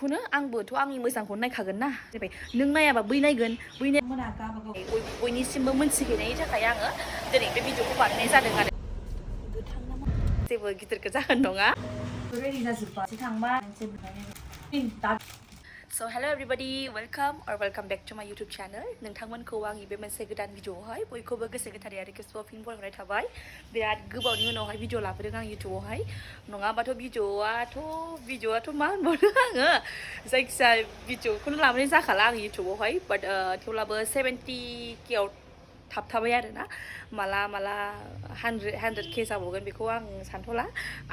खौनो आंबोथ' आंनि मोजांखौनो नायखागोन ना जाबाय नों नायाबा बै नायगोन बै मोना गाबागाव बयनिसिमबो मोनथिहैनायनि थाखाय आङो दिनै बे भिडिअखौ बानायनाय जादों आरो गोथां नामा जेबो गिदिर जाहोन नङा रेडि जाजोब्बाय थांबा So hello everybody, welcome back to my YouTube channel. नोंथांमोनखौ आंनि बे मोनसे गोदान भिडिअआवहाय बयखौबो गोसो गोथारै रिक्वेस्टआव फिन बरायनाय थाबाय। बिराद गोबावनि उनावहाय भिडिअ लाबोदों आं YouTubeआवहाय। नङाबाथ' भिडिअआथ' मा होनबावनो आङो जायखिजाया भिडिअखौनो लाबोनाय जाखाला आं YouTubeआवहाय बाट थेवब्लाबो 70K आव थाबथाबाय आरो ना माला 100K जाबावगोन बेखौ आं सानथ'ला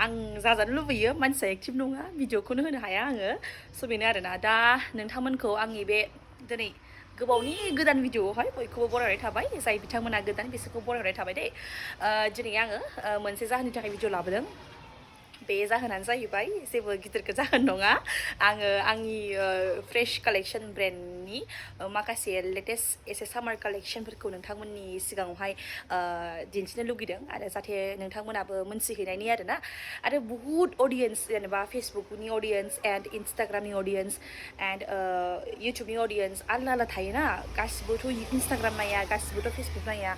आं जाजानो लुबैयो मानसिया एक्टिभ नङा भिडिअखौनो होनो हाया आङो स' बेनो आरोना दा नोंथांमोनखौ आंनि बे दिनै गोबावनि गोदान भिडिअआवहाय बयखौबो बरायनाय थाबाय जाय बिथांमोना गोदान बिसोरखौ बरायनाय थाबाय दे दिनै आङो मोनसे जाहोननि थाखाय भिडिअ लाबोदों बे जाहोनानो जाहैबाय जेबो गिदिर जाहोन नङा आङो आंनि फ्रेश कालेक्शन ब्रेन्डनि माखासे लेटेस्ट एसे सामार कालेक्शनफोरखौ नोंथांमोननि सिगाङावहाय दिन्थिनो लुगैदों आरो जाहाथे नोंथांमोनाबो मोनथिहैनायनि आरोना आरो बुहुत अडियन्स जेनेबा फेसबुकनि अडियन्स एन्ड इन्स्टाग्रामनि अडियन्स एन्ड इउटुबनि अडियन्स आलदा थायोना गासिबोथ' इन्स्टाग्राम नाया गासिबोथ' फेसबुक नाया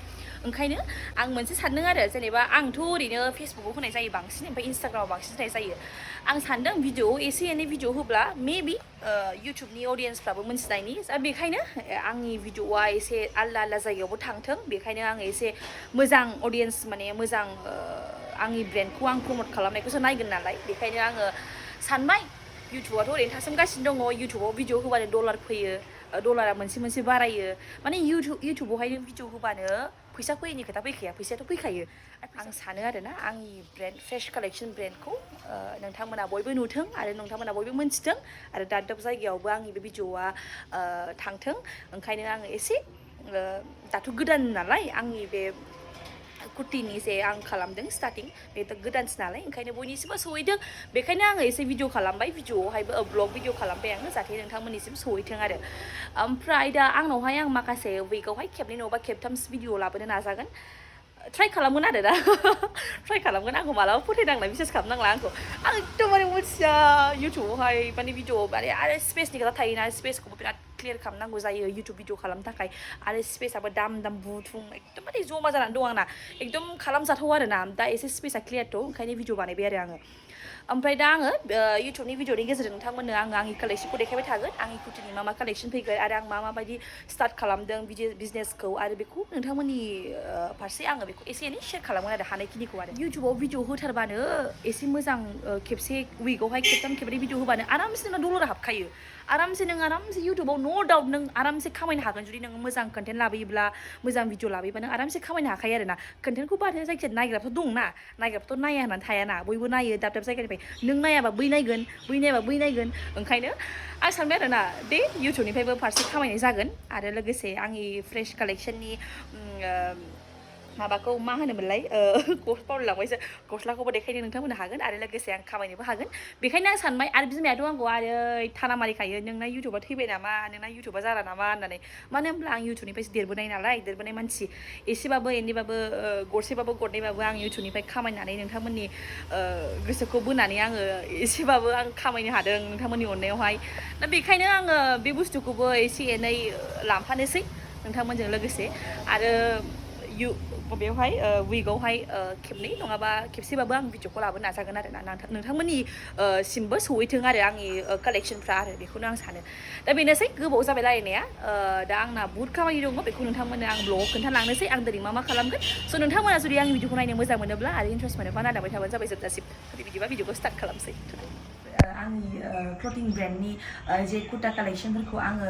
ओंखायनो आं मोनसे सानदों आरो जेनेबा आंथ' ओरैनो फेसबुकआव होनाय जायो बांसिन ओमफ्राय इन्स्टाग्रामाव बांसिन होनाय जायो आं सानदों भिडिअ एसे एनै भिडिअ होब्ला मेबि इउटुबनि अडियन्सफ्राबो मोनथिनायनि दा बेखायनो आंनि भिडिअआ एसे आलदा जायगायावबो थांथों बेखायनो आङो एसे मोजां अडियन्स माने मोजां आंनि ब्रेन्डखौ आं प्रमट खालामनायखौसो नायगोन नालाय बेखायनो आङो सानबाय इउटुबाथ' ओरैनो थासोमगासिनो दङ इउटुबाव भिडिअ होबानो डलार फैयो डलारा मोनसे बारायो माने इउटुबावहाय भिडिअ होबानो फैसा फैयैनि खोथा फैखाया फैसायाथ' फैखायो आं सानो आरोना आंनि ब्रेन्ड फ्रेश कालेक्शन ब्रेन्डखौ नोंथांमोना बयबो नुथों आरो नोंथांमोना बयबो मोनथिथों आरो दाब जायगायावबो आंनि बे भिडिअआ थांथों ओंखायनो आङो एसे दाथ' गोदान नालाय आंनि बे कुर्तिनि जे आं खालामदों स्टार्टिं बेथ' गोदानसो नालाय ओंखायनो बयनिसिमबो सहैदों बेखायनो आङो एसे भिडिअ खालामबाय भिडिअआवहायबो ब्लग भिडिअ खालामबाय आङो जाहाथे नोंथांमोननिसिम सहैथों आरो ओमफ्राय दा आंनावहाय आं माखासे उइकआवहाय खेबनै नङाबा खेबथामसो भिडिअ लाबोनो नाजागोन ट्राइ खालामगोन आरो दा ट्राइ खालामगोन आंखौ मालाबा फोथायनांला बिसेस खालामनांला आंखौ आं एकदमबारे मिथिया इउटुबावहाय माने भिडिअ माने आरो स्पेसनि खोथा थायोना स्पेसखौबो बिराद क्लियार खालामनांगौ जायो इउटुब भिडिअ खालामनो थाखाय आरो स्पेसाबो दाम बुथुम एकदमबारे जमा जानानै दं आंना एकदम खालामजाथाव आरोना दा एसे स्पेसा क्लियारथ' ओंखायनो भिडिअ बानायबाय आरो आङो ओमफ्राय दा आङो इउटुबनि भिडिअनि गेजेरजों नोंथांमोननो आङो आंनि कालेक्शनखौ देखायबाय थागोन आंनि कुर्तिनि मा कालेक्शन फैगोन आरो आं माबायदि स्टार्ट खालामदों बिजनेसखौ आरो बेखौ नोंथांमोननि फारसे आङो बेखौ एसे एनै शेयार खालामगोन आरो हानायखिनिखौ आरो इउटुबाव भिडिअ होथारबानो एसे मोजां खेबसे उइकआवहाय खेबथाम खेबब्रै भिडिअ होबानो आरामसे नोंना डलार हाबखायो आरामसे इउटुबाव नो डाउट नों आरामसे खामायनो हागोन जुदि नों मोजां कन्टेन्ट लाबोयोब्ला मोजां भिडिअ लाबोयोबा नों आरामसे खामायनो हाखायो आरोना कन्टेन्टखौ बादो जायखिजाया नायग्राफोर दंना नायग्राफोरथ' नाया होननानै थायाना बयबो नायो दाब जायगानिफ्राय नों नायाबा बै नायगोन बै नायाबा बै नायगोन ओंखायनो आं सानबाय आरोना दे इउटुबनिफ्रायबो फारसे खामायनाय जागोन आरो लोगोसे आंनि फ्रेश कालेक्शननि माबाखौ मा होनोमोनलाय बावलायलांबायसो गस्लाखौबो देखायनो नोंथांमोननो हागोन आरो लोगोसे आं खामायनोबो हागोन बेखायनो आं सानबाय आरो बिमायाथ' आंखौ आरो थाना मारिखायो नोंना इउटुबा थैबाय नामा नोंना इउटुबा जाला नामा होननानै मानो होनब्ला आं इउटुबनिफ्रायसो देरबोनाय मानसि एसेबाबो एनैबाबो गरसेबाबो गरनैबाबो आं इउटुबनिफ्राय खामायनानै नोंथांमोननि गोसोखौ बोनानै आङो एसेबाबो आं खामायनो हादों नोंथांमोननि अननायावहाय दा बेखायनो आङो बे बुस्थुखौबो एसे एनै लांफानोसै नोंथांमोनजों लोगोसे आरो बेवहाय उइकआवहाय खेबनै नङाबा खेबसेबाबो आं भिडिअखौ लाबोनो नाजागोन आरो ना नोंथांमोननि सिमबो सहैथों आरो आंनि कालेक्शनफ्रा आरो बेखौनो आं सानो दा बेनोसै गोबाव जाबाय रायलायनाया दा आंना बुहुत खामानि दङ बेखौ नोंथांमोननो आं ब्लगाव खोन्थालांनोसै आं दिनै मा खालामगोन स' नोंथांमोना जुदि आंनि भिडिअखौ नायनो मोजां मोनोब्ला आरो इन्टारेस्ट मोनोबा नायलांबाय थाबानो जाबाय जोबजासिम बिदिबा भिडिअखौ स्टार्ट खालामसै आंनि क्लथिं ब्रेन्डनि जे कुर्ता कालेक्शनफोरखौ आङो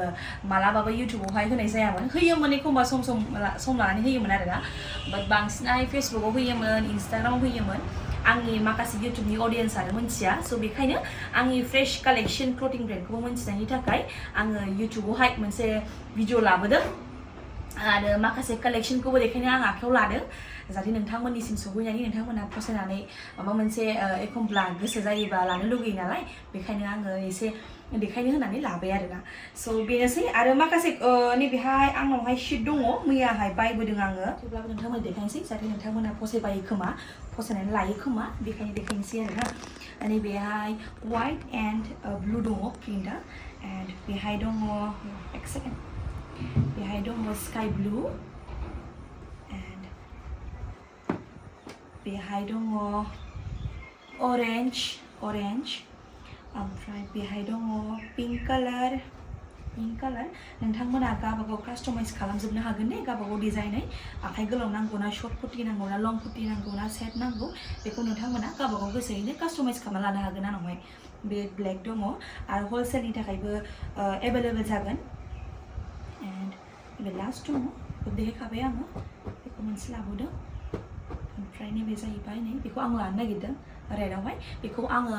मालाबाबो इउटुबावहाय होनाय जायामोन होयोमोन एखमबा सम लानानै होयोमोन आरोना बाट बांसिनाय फेसबुकाव होयोमोन इन्स्टाग्रामाव होयोमोन आंनि माखासे इउटुबनि अडियन्सआनो मोनथिया स' बेखायनो आंनि फ्रेश कालेक्शन क्लथिं ब्रेन्डखौबो मोनथिनायनि थाखाय आङो इउटुबावहाय मोनसे भिडिअ लाबोदों आरो माखासे कालेक्शनखौबो देखायनो आं आखायाव लादों जाहाथे नोंथांमोननिसिम सहैनानै नोंथांमोना फसायनानै माबा मोनसे एखमब्ला गोसो जायोबा लानो लुगैयो नालाय बेखायनो आङो एसे देखायनो होनानै लाबाय आरोना स' बेनोसै आरो माखासे नैबेहाय आंनावहाय शीट दङ मैयाहाय बायबोदों आङो थेवब्लाबो नोंथांमोन देखायनोसै जाहाथे नोंथांमोना फसायबायो खोमा फसायनानै लायो खोमा बेखायनो देखायनोसै आरोना and बेहाय white and blue दङ printa and बेहाय दङ एक second बेहाय दङ sky blue and बेहाय दङ orange ओमफ्राय बेहाय दङ pink color नोंथांमोना गावबागाव कास्टमाइज खालामजोबनो हागोन दे गावबागाव डिजाइनै आखाइ गोलाव नांगौ ना शर्ट कुर्ति नांगौ ना लं कुर्ति नांगौ ना सेट नांगौ बेखौ नोंथांमोना गावबागाव गोसोयैनो कास्टमाइज खालामना लानो हागोन आंनावहाय बे ब्लेक दङ आरो हलसेलनि थाखायबो एभेलेबल जागोन एन्ड बे लास्ट दङ बेखौ देखायखाबाय आङो बेखौ मोनसे लाबोदों ओमफ्राय नैबे जाहैबाय नै बेखौ आं लानो नागिरदों रेडआवहाय बेखौ आङो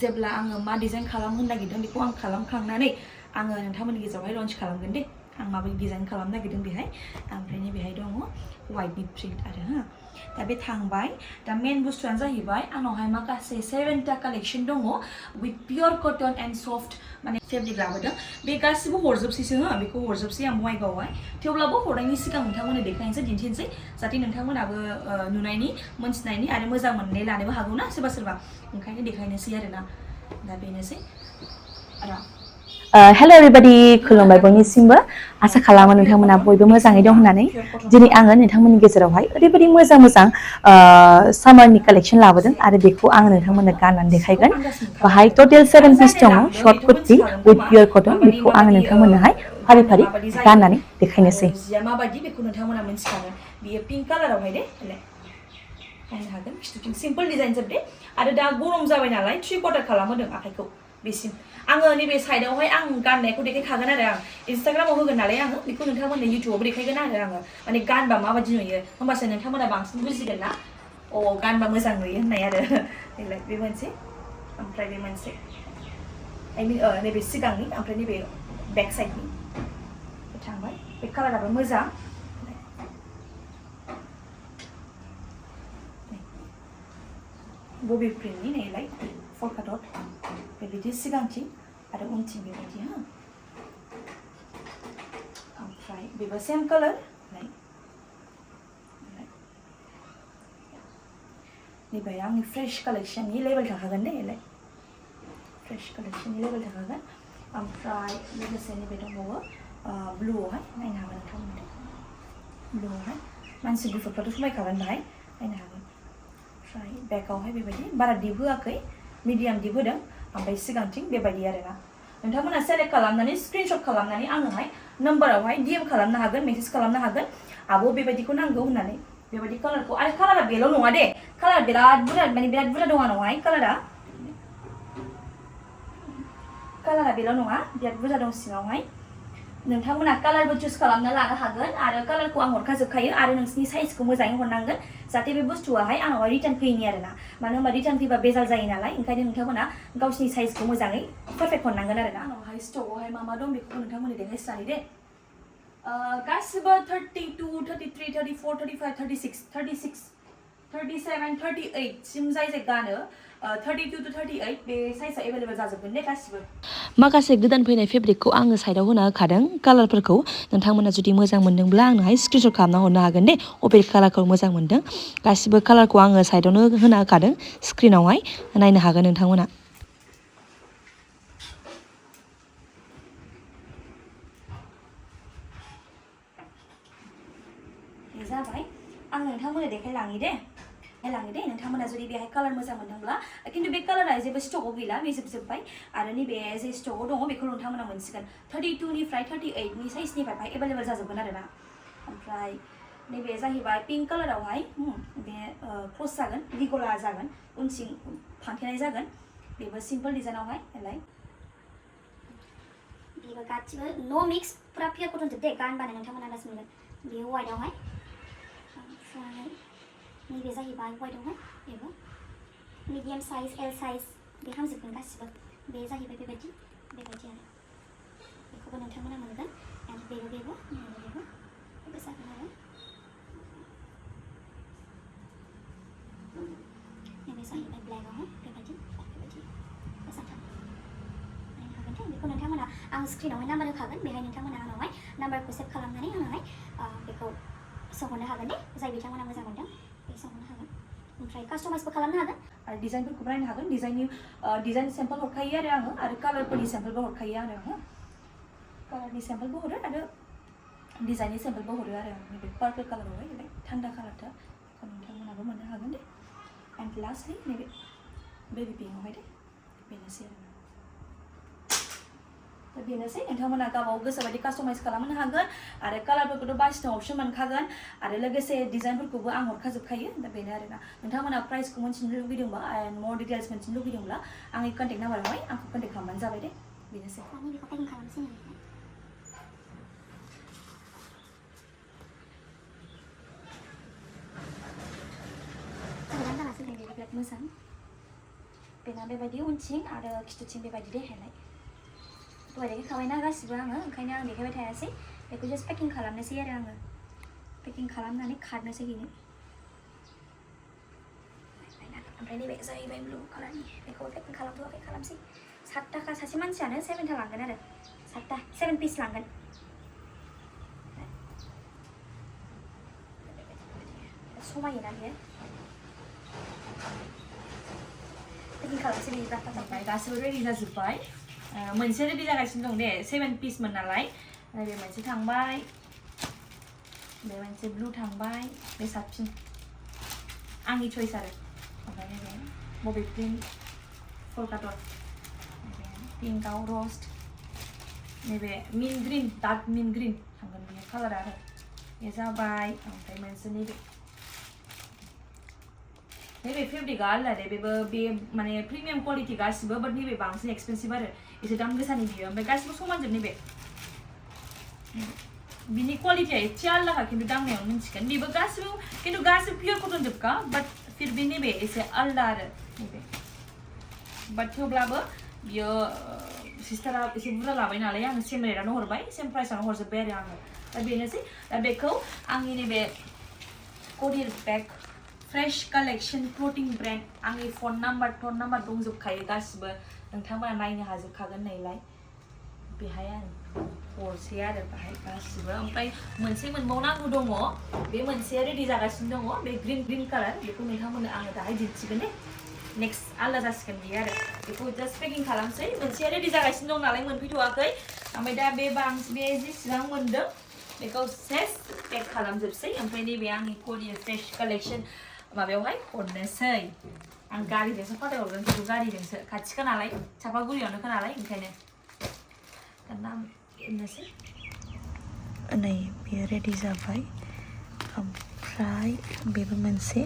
जेब्ला आङो मा डिजाइन खालामनो नागिरदों बेखौ आं खालामखांनानै आङो नोंथांमोननि गेजेरावहाय लन्च खालामगोन दे आं माबायदि डिजाइन खालामनो नागिरदों बेहाय ओमफ्राय बेहाय दङ वाइटनि प्रिन्ट आरो हा दा बे थांबाय दा मेन बुस्थुआनो जाहैबाय आंनावहाय माखासे 7टा कालेक्शन दङ with pure cotton and soft माने फेब्रिक लाबोदों बे गासिबो हरजोबसैसो हो बेखौ हरजोबसै आं बङाइगावआवहाय थेवब्लाबो हरनायनि सिगां नोंथांमोननो देखायनोसै दिन्थिनोसै जाहाथे नोंथांमोनाबो नुनायनि मोनथिनायनि आरो मोजां मोननाय लानोबो हागौ ना सोरबा ओंखायनो देखायनोसै आरोना दा बेनोसै आरो हेल' एभरिबादि खुलुमबाय बयनिसिमबो आसा खालामो नोंथांमोना बयबो मोजाङै दं होननानै दिनै आङो नोंथांमोननि गेजेरावहाय ओरैबायदि मोजां सामारनि कालेक्शन लाबोदों आरो बेखौ आङो नोंथांमोननो गाननानै देखायगोन बाहाय टटेल 7 पिस दङ शर्ट कुर्ति विथ पियर कटन बेखौ आङो नोंथांमोननोहाय फारि फारि गाननानै देखायनोसै माबायदि बेखौ नोंथांमोना मिन्थिखागोन बियो पिंक कालारावहाय दे नायनो हागोन खिथुथिं सिम्पल डिजाइन जोब दे आरो दा गरम जाबाय नालाय 3/4 खालामहोदों आखाइखौ बेसिम आङो नैबे साइडआवहाय आं गाननायखौ देखायखागोन आरो आं इन्स्टाग्रामाव होगोन नालाय आङो बेखौ नोंथांमोननो इउटुबावबो देखायगोन आरो आङो माने गानबा माबायदि नुयो होमबासो नोंथांमोना बांसिन बुजिगोन ना अ गानबा मोजां नुयो होननाय आरो देलाय बे मोनसे ओमफ्राय बे मोनसे आइ मिन नैबे सिगांनि ओमफ्राय नैबे बेक साइडनि थांबाय बे कालाराबो मोजां बबे प्रिन्टनि नायलाय फल्का डट बेबायदि सिगांथिं आरो उनथिं बेबायदि हा ओमफ्राय बेबो सेम कालार नैबे आंनि फ्रेश कालेक्शननि लेबेल थाखागोन दे लाय फ्रेश कालेक्शननि लेबेल थाखागोन ओमफ्राय लोगोसे नैबे दंबावो ब्लुआवहाय नायनो हागोन नोंथांमोना ब्लुआवहाय मानसि गुफुरफ्राथ' समायखागोन बाहाय नायनो हागोन ओमफ्राय बेकआवहाय बेबायदि बारा दिप होआखै मिडियाम दिप होदों ओमफ्राय सिगांथिं बेबायदि आरोना नोंथांमोना सेलेक्ट खालामनानै स्क्रिनशट खालामनानै आंनोहाय नाम्बारावहाय DM खालामनो हागोन मेसेज खालामनो हागोन आब' बेबायदिखौ नांगौ होननानै बेबायदि कालारखौ आरो कालारा बेल' नङा दे कालार बिराद बुरजा माने बिराद बुरजा दं आंनावहाय कालारा बेल' नङा बिराद बुरजा दं सिङावहाय नोंथांमोना कालारबो चुज खालामना लानो हागोन आरो कालारखौ आं हरखाजोबखायो आरो नोंसिनि साइजखौ मोजाङै हरनांगोन जाहाथे बे बुस्थुआहाय आंनावहाय रिटार्न फैयिनि आरोना मानो होनबा रिटार्न फैबा बेजाल जायो नालाय ओंखायनो नोंथांमोना गावसिनि साइजखौ मोजाङै पारफेक्ट हरनांगोन आरोना आंनावहाय स्टकआवहाय मा दं बेखौ नोंथांमोननो देखायस्रानि दे गासिबो 32 33 34 35 36 37 38 सिम जाय गानो 32 to 38 बे साइजआ एभेलेबल जाजोबगोन दे गासिबो माखासे गोदान फैनाय फेब्रिकखौ आङो साइडआव होना होखादों कालारफोरखौ नोंथांमोना जुदि मोजां मोनदोंब्ला आंनोहाय स्क्रिनशट खालामना हरनो हागोन दे अबे कालारखौ मोजां मोनदों गासिबो कालारखौ आङो साइडआवनो होना होखादों स्क्रिनावहाय नायनो हागोन नोंथांमोना जाबाय आं नोंथांमोननो देखायलाङो दे नोंथांमोना जुदि बेहाय कालार मोजां मोनदोंब्ला खिन्थु बे कालारा जेबो स्टकआव गैला बे जोबजोब्बाय आरो नैबे जे स्टकआव दङ बेखौ नोंथांमोना मोनसिगोन 32 निफ्राय 38 नि साइजनिफ्राय बाहाय एभेलेबल जाजोबगोन आरोना ओमफ्राय नैबे जाहैबाय पिंक कालारावहाय बे क्रस जागोन रिगला जागोन उनथिं फांथेनाय जागोन बेबो सिम्पल डिजाइनावहाय नालाय बेबो गासिबो नो मिक्स पुरा पियर कटन जोब दे गानबानो नोंथांमोना आन्दाज मोनगोन बेयो वाइटआवहाय ओमफ्राय नैबे जाहैबाय वाइटआवहाय बेबो मिडियाम साइज एल साइज बे हामजोबगोन गासिबो बे जाहैबाय बेबायदि आरो बेखौबो नोंथांमोना मोनगोन एन्ड बेबो जागोन आरो नैबे जाहैबाय ब्लेकआवहाय बेबायदि मोजां नायनो हागोन दे बेखौ नोंथांमोना आं स्क्रिनावहाय नाम्बार होखागोन बेहाय नोंथांमोना आंनावहाय नाम्बारखौ सेभ खालामनानै आंनावहाय बेखौ सोंहरनो हागोन दे जाय बिथांमोना मोजां मोनदों बे सोंहरनो हागोन ओमफ्राय कास्टमाइजबो खालामनो हागोन आरो डिजाइनफोरखौबो नायनो हागोन डिजाइन सेम्पल हरखायो आरो कालारफोरनि सेम्पलबो हरखायो आरो कालारनि सेम्पलबो हरो आरो डिजाइननि सेम्पलबो हरो आरो नैबे पार्पल कालारावहाय बेलाय थान्दा कालारथा बेखौ नोंथांमोनाबो मोननो हागोन दे एन्ड लास्टलि नैबे बेबी पिंकआवहाय दे बेनोसै दा बेनोसै नोंथांमोना गावबाव गोसोबायदि कास्टमाइज खालामनो हागोन आरो कालारफोरखौथ' बासिनो अपसन मोनखागोन आरो लोगोसे डिजाइनफोरखौबो आं हरखाजोबखायो दा बेनो आरोना नोंथांमोना प्राइसखौ मोनथिनो लुगैदोंबा एन्ड मर डिटेल्स मोनथिनो लुगैदोंब्ला आंनि कन्टेक्ट नाम्बारावहाय आंखौ कन्टेक्ट खालामबानो जाबाय दे बेनोसै बिराद मोजां बेना बेबायदि उनथिं आरो खिथुथिं बेबायदि देखायनाय दहाय देखायखाबायना गासिबो आङो ओंखायनो आं देखायबाय थायासै बेखौ जास्ट पेकिं खालामनोसै आरो आङो पेकिं खालामनानै खारनोसै बेनो ओमफ्राय नैबे जाहैबाय ब्लु कालारनि बेखौ पेकिं खालामथ'वाखै खालामसै 7 थाखा सासे मानसियानो 7 था लांगोन आरो 7 पिस लांगोन समायोना बेयो पेकिं खालामसै बिदिब्ला थाबाय गासिबो रेडि जाजोब्बाय मोनसे रेडि जागासिनो दं दे 7 पिसमोन नालाय बे मोनसे थांबाय बे मोनसे ब्लु थांबाय बे साबसिन आंनि चइस आरो ओमफ्राय नैबे बबे प्रिन्ट कलकाता पिंकआव रस्ट नैबे मिन ग्रीन डार्क मिन ग्रीन थांगोन बे कालारा आरो बे जाबाय ओमफ्राय मोनसे नैबे फेब्रिकआ आलदा दे बेबो बे माने प्रिमियाम क्वालिटि गासिबो बाट नैबे बांसिन एक्सपेन्सिभ आरो एसे दाम गोसानि बियो ओमफ्राय गासिबो समानजोब नैबे बिनि क्वालिटिया एसे आलदाखा खिन्थु दांनायाव मिन्थिगोन बेबो गासिबो खिन्थु गासिबो पियर कटन जोबखा बाट फिर बे नैबे एसे आलदा आरो नैबे बाट थेवब्लाबो बियो सिस्टारा एसे बुरजा लाबाय नालाय आङो सेम रेटआवनो हरबाय सेम प्राइसआवनो हरजोब्बाय आरो आङो दा बेनोसै दा बेखौ आंनि नैबे करियर बेग फ्रेश कालेक्शन क्लथिं ब्रेन्ड आंनि फन नाम्बार दंजोबखायो गासिबो नोंथांमोना नायनो हाजोबखागोन नालाय बेहाय आरो हरसै आरो बाहाय गासिबो ओमफ्राय मोनसे मोनबावनांगौ दङ बे मोनसेया रेडि जागासिनो दङ बे ग्रीन कालार बेखौ नोंथांमोननो आङो दाहाय दिन्थिगोन दे नेक्स्ट आलदा जासिगोन बियो आरो बेखौ जास्ट पेकिं खालामसै मोनसेया रेडि जागासिनो दं नालाय मोनफैथ'वाखै ओमफ्राय दा बे जेसेबां मोनदों बेखौ सेस पेक खालामजोबसै ओमफ्राय नैबे आंनि करियर फ्रेश कालेक्शन माबायावहाय हरनोसै आं गारिजोंसो फाथायहरगोन खिन्थु गारिजोंसो खाथिखा नालाय चापागुरियावनोखा नालाय ओंखायनो दाना बेनोसै नै बेयो रेडि जाबाय ओमफ्राय बेबो मोनसे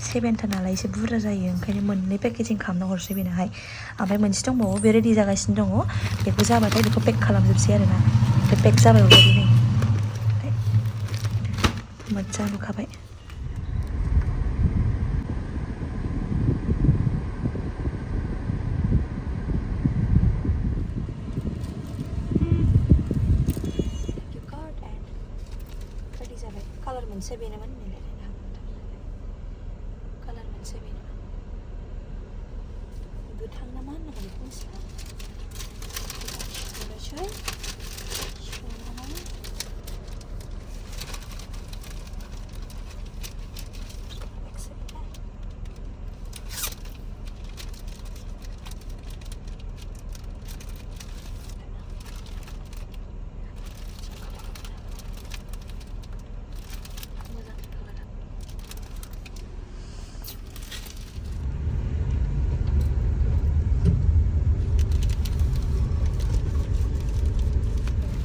7 था नालाय एसे बुरजा जायो ओंखायनो मोननै पेकेजिं खालामना हरसै बेनोहाय ओमफ्राय मोनसे दंबावो बे रेडि जागासिनो दङ बेखौ जाबाथाय बेखौ पेक खालामजोबसै आरोना बे पेक जाबाय अलरेडि नै मोजां नुखाबाय कालार मोनसे बेनोमोन कालार मोनसे बेनोमोन गोथां ना मा होननांगौ बेखौ मिथिला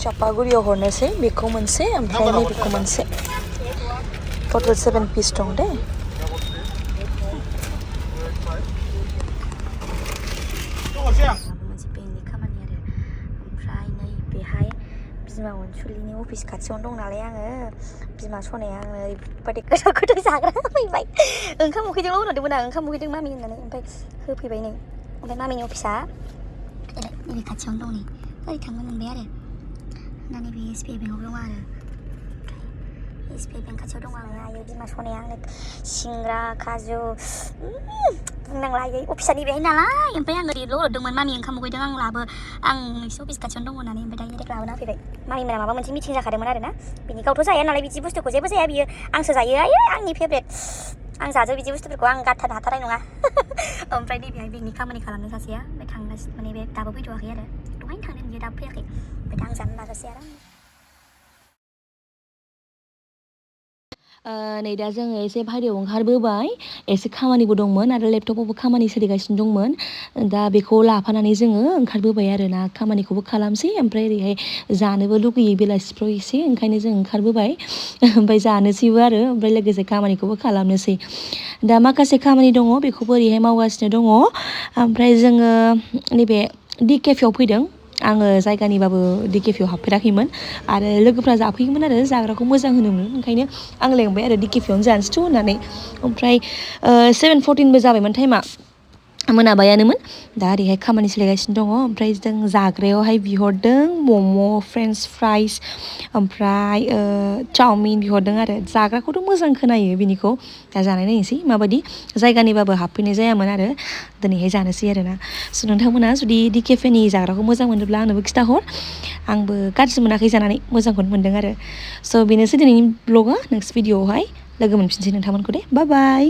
चापागुरियाव हरनोसै बेखौ मोनसे ओमफ्राय नैबेखौ मोनसे टटेल 7 पिस दं दे मोनसे बेंकनि खामानि आरो ओमफ्राय नै बेहाय बिमा अनसुलिनि अफिस खाथियावनो दं नालाय आङो बिमा सनाया आंनो ओरैबादि गोथाव जाग्रा होफैबाय ओंखाम उखैदोंल' होनहरदोंमोन आं ओंखाम उखैदों मामि होननानै ओमफ्राय होफैबाय नै ओमफ्राय मामिनि अफिसा नैबे खाथियावनो दं नै ओरै थांनो मोनबाय आरो होननानै बे एसबिआइ बेंकआव दं आरो एसबिआइ बेंक खाथियाव दं आङो आयै बिमा सनाया आंनो सिंग्रा काजु बुंनांला आयै अफिसा नैबेहाय नालाय ओमफ्राय आं ओरैल' हरदोंमोन मामि ओंखाम उखैदों आं लाबो आं नोंसोर अफिस खाथियावनो दं होननानै ओमफ्राय डाइरेक्ट लाबोना होफैबाय मामिमोना माबा मोनसे मिटिं जाखादोंमोन आरो ना बिनि गावथ' जाया नालाय बिदि बुस्थुखौ जेबो जाया बियो आंसो जायो आयै आंनि फेभरेट आं जाजोब बिदि बुस्थुफोरखौ आं गारथारनो हाथारनाय नङा ओमफ्राय नैबेहाय बेगनि खामानि खालामनो सासेया ओमफ्राय थांगासिनो माने बे दाबो फैथ'वाखै आरो दहायनो थांदों बियो दाबो फैयाखै ओमफ्राय दा आं जानो नाजासै आरो नै दा जोङो एसे बाहेरायाव ओंखारबोबाय एसे खामानिबो दंमोन आरो लेपटपावबो खामानि सोलिगासिनो दंमोन दा बेखौ लाफानानै जोङो ओंखारबोबाय आरो ना खामानिखौबो खालामसै ओमफ्राय ओरैहाय जानोबो लुगैयो बेलासिफ्राव एसे ओंखायनो जों ओंखारबोबाय ओमफ्राय जानोसैबो आरो ओमफ्राय लोगोसे खामानिखौबो खालामनोसै दा माखासे खामानि दङ बेखौबो ओरैहाय मावगासिनो दङ ओमफ्राय जोङो नैबे डि केफेआव फैदों आङो जायगानिबाबो डि केफेआव हाबफेराखैमोन आरो लोगोफ्रा जाफैयोमोन आरो जाग्राखौ मोजां होनोमोन ओंखायनो आं लेंबाय आरो डि केफेआवनो जानोसैथ' होननानै ओमफ्राय 7:14बो जाबायमोन टाइमा मोनाबायानोमोन दा ओरैहाय खामानि सोलिगासिनो दङ ओमफ्राय जों जाग्रायावहाय बिहरदों मम' फ्रेन्स फ्राइस ओमफ्राय चावमिन बिहरदों आरो जाग्राखौथ' मोजां खोनायो बिनिखौ दा जानाय नायनोसै माबायदि जायगानिबाबो हाबफैनाय जायामोन आरो दिनैहाय जानोसै आरोना स' नोंथांमोना जुदि डि केफेनि जाग्राखौ मोजां मोनोब्ला आंनोबो खिथाहर आंबो गाज्रि मोनाखै जानानै मोजांखौनो मोनदों आरो स' बेनोसै दिनैनि ब्लगा नेक्स्ट भिडिअआवहाय लोगो मोनफिनसै नोंथांमोनखौ दे बाय बाय